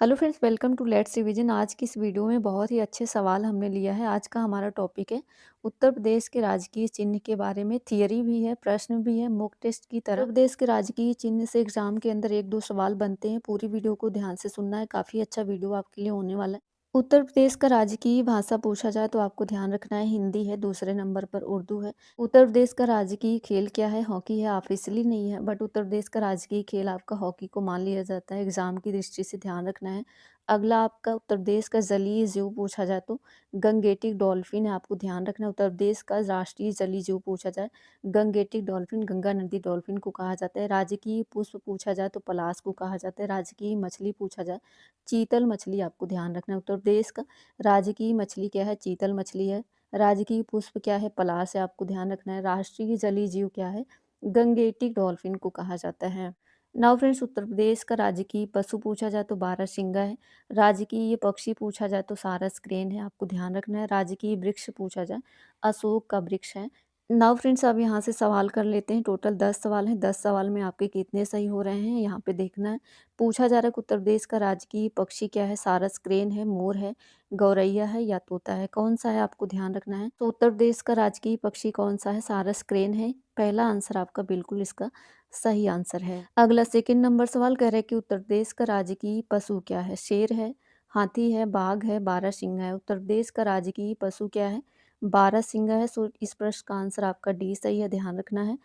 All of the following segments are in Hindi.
Hello friends, welcome to let's revision. आज की इस वीडियो में बहुत ही अच्छे सवाल हमने लिया है। आज का हमारा टॉपिक है उत्तर प्रदेश के राजकीय चिन्ह के बारे में। थियरी भी है, प्रश्न भी है, मॉक टेस्ट की तरह। उत्तर प्रदेश के राजकीय चिन्ह से एग्जाम के अंदर एक दो सवाल बनते हैं। पूरी वीडियो को ध्यान से सुनना है, काफ़ी अच्छा वीडियो आपके लिए होने वाला है। उत्तर प्रदेश का राजकीय भाषा पूछा जाए तो आपको ध्यान रखना है हिंदी है, दूसरे नंबर पर उर्दू है। उत्तर प्रदेश का राजकीय खेल क्या है? हॉकी है। ऑफिशियली नहीं है, बट उत्तर प्रदेश का राजकीय खेल आपका हॉकी को मान लिया जाता है। एग्जाम की दृष्टि से ध्यान रखना है। अगला आपका उत्तर प्रदेश का जलीय जीव पूछा जाए तो गंगेटिक डॉल्फिन है, आपको ध्यान रखना है। उत्तर प्रदेश का राष्ट्रीय जलीय जीव पूछा जाए, गंगेटिक डॉल्फिन, गंगा नदी डॉल्फिन को कहा जाता है। राजकीय पुष्प पूछा जाए तो पलाश को कहा जाता है। राजकीय मछली पूछा जाए, चीतल मछली, आपको ध्यान रखना है। उत्तर प्रदेश का राजकीय मछली क्या है? चीतल मछली है। राजकीय पुष्प क्या है? पलाश है, आपको ध्यान रखना है। राष्ट्रीय जलीय जीव क्या है? गंगेटिक डॉल्फिन को कहा जाता है। नाउ फ्रेंड्स, उत्तर प्रदेश का राजकीय पशु पूछा जाए तो बारहसिंगा है। राजकीय पक्षी पूछा जाए तो सारस क्रेन है, आपको ध्यान रखना है। राजकीय वृक्ष पूछा जाए, अशोक का वृक्ष है। नाउ फ्रेंड्स, अब यहाँ से सवाल कर लेते हैं। टोटल 10 सवाल हैं। 10 सवाल में आपके कितने सही हो रहे हैं यहाँ पे देखना है। पूछा जा रहा है कि उत्तर प्रदेश का राजकीय पक्षी क्या है? सारस क्रेन है, मोर है, गौरैया है या तोता है? कौन सा है, आपको ध्यान रखना है। तो उत्तर प्रदेश का राजकीय पक्षी कौन सा है? सारस क्रेन है। पहला आंसर आपका बिल्कुल इसका सही आंसर है। अगला सेकंड नंबर सवाल कह रहा है कि उत्तर प्रदेश का राजकीय पशु क्या है? शेर है, हाथी है, बाघ है, बारहसिंगा है। उत्तर प्रदेश का राजकीय पशु क्या है? बारहसिंगा है। सो इस प्रश्न का आंसर आपका डी सही है, ध्यान रखना है।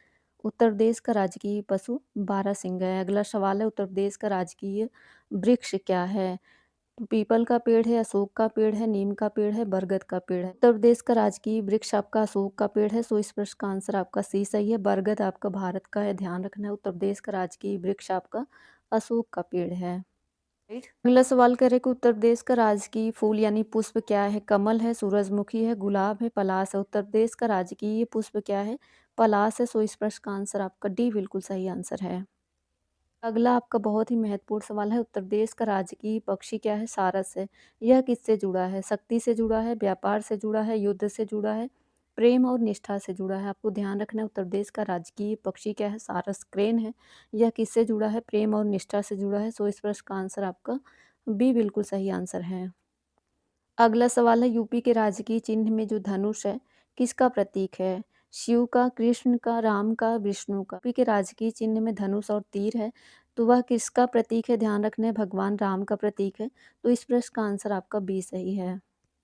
उत्तर प्रदेश का राजकीय पशु बारहसिंगा है। अगला सवाल है उत्तर प्रदेश का राजकीय वृक्ष क्या है? पीपल का पेड़ है, अशोक का पेड़ है, नीम का पेड़ है, बरगद का पेड़ है। उत्तर प्रदेश का राजकीय वृक्ष आपका अशोक का पेड़ है। सो इस प्रश्न का आंसर आपका सी सही है। बरगद आपका भारत का है, ध्यान रखना है। उत्तर प्रदेश का राजकीय वृक्ष आपका अशोक का पेड़ है। राइट। अगला सवाल करें कि उत्तर प्रदेश का राजकीय फूल यानी पुष्प क्या है? कमल है, सूरजमुखी है, गुलाब है, पलाश है। उत्तर प्रदेश का राजकीय पुष्प क्या है? पलाश है। सो इस प्रश्न का आंसर आपका डी बिल्कुल सही आंसर है। अगला आपका बहुत ही महत्वपूर्ण सवाल है। उत्तर प्रदेश का राजकीय पक्षी क्या है? सारस है। यह किससे जुड़ा है? शक्ति से जुड़ा है, व्यापार से जुड़ा है, युद्ध से जुड़ा है, प्रेम और निष्ठा से जुड़ा है? आपको ध्यान रखना है। उत्तर प्रदेश का राजकीय पक्षी क्या है? सारस क्रेन है। यह किससे जुड़ा है? प्रेम और निष्ठा से जुड़ा है। सो इस प्रश्न का आंसर आपका बी बिल्कुल सही आंसर है। अगला सवाल है यूपी के राजकीय चिन्ह में जो धनुष है किसका प्रतीक है? शिव का, कृष्ण का, राम का, विष्णु का? यूपी के राजकीय चिन्ह में धनुष और तीर है, तो वह किसका प्रतीक है? ध्यान रखना है, भगवान राम का प्रतीक है। तो इस प्रश्न का आंसर आपका बी सही है।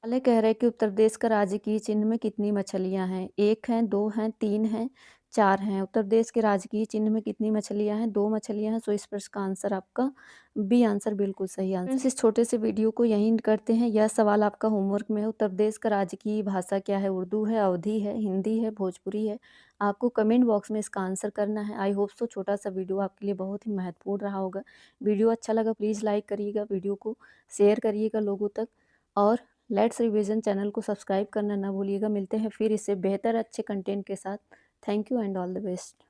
वाले कह रहे हैं कि उत्तर प्रदेश का राजकीय चिन्ह में कितनी मछलियां हैं? एक हैं, दो हैं, तीन हैं, चार हैं। उत्तर प्रदेश के राजकीय चिन्ह में कितनी मछलियां हैं? दो मछलियां हैं। सो इस प्रश्न का आंसर आपका बी आंसर बिल्कुल सही आंसर। फ्रेंड्स, इस छोटे से वीडियो को यहीं करते हैं। यह सवाल आपका होमवर्क में है। उत्तर प्रदेश का राजकीय भाषा क्या है? उर्दू है, अवधी है, हिंदी है, भोजपुरी है। आपको कमेंट बॉक्स में इसका आंसर करना है। आई होप सो छोटा सा वीडियो आपके लिए बहुत ही महत्वपूर्ण रहा होगा। वीडियो अच्छा लगा प्लीज़ लाइक करिएगा, वीडियो को शेयर करिएगा लोगों तक, और लेट्स रिवीजन चैनल को सब्सक्राइब करना ना भूलिएगा। मिलते हैं फिर इससे बेहतर अच्छे कंटेंट के साथ। Thank you and all the best.